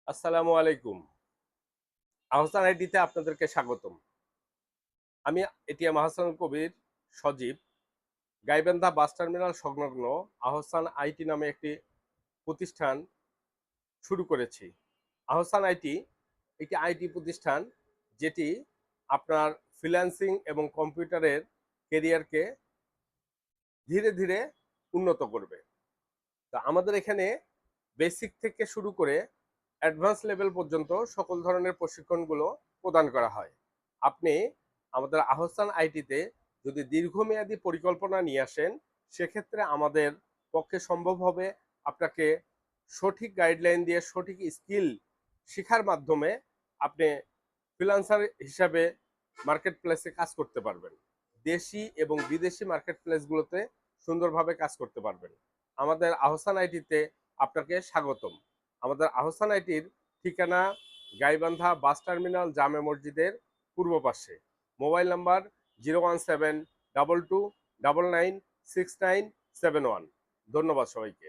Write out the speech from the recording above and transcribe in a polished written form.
আসসালামু আলাইকুম। আহসান আইডিতে আপনাদেরকে স্বাগতম। আমি এটিএম আহসান কবির সজীব গাইবান্ধা বাস টার্মিনাল সংলগ্ন আহসান আইটি নামে একটি প্রতিষ্ঠান শুরু করেছি। আহসান আইটি একটি আইটি প্রতিষ্ঠান যেটি আপনার ফ্রিল্যান্সিং এবং কম্পিউটারের কেরিয়ারকে ধীরে ধীরে উন্নত করবে। তা আমাদের এখানে বেসিক থেকে শুরু করে অ্যাডভান্স লেভেল পর্যন্ত সকল ধরনের প্রশিক্ষণগুলো প্রদান করা হয়। আপনি আমাদের আহসান আইটিতে যদি দীর্ঘমেয়াদী পরিকল্পনা নিয়ে আসেন, সেক্ষেত্রে আমাদের পক্ষে সম্ভব হবে আপনাকে সঠিক গাইডলাইন দিয়ে সঠিক স্কিল শেখার মাধ্যমে আপনি ফ্রিল্যান্সার হিসাবে মার্কেট প্লেসে কাজ করতে পারবেন। দেশি এবং বিদেশি মার্কেট প্লেসগুলোতে সুন্দরভাবে কাজ করতে পারবেন। আমাদের আহসান আইটিতে আপনাকে স্বাগতম। আমাদের আহসান আইটির ঠিকানা গাইবান্ধা বাস টার্মিনাল জামে মসজিদের পূর্ব পাশে। Mobile number 01722996971। ধন্যবাদ সবাইকে।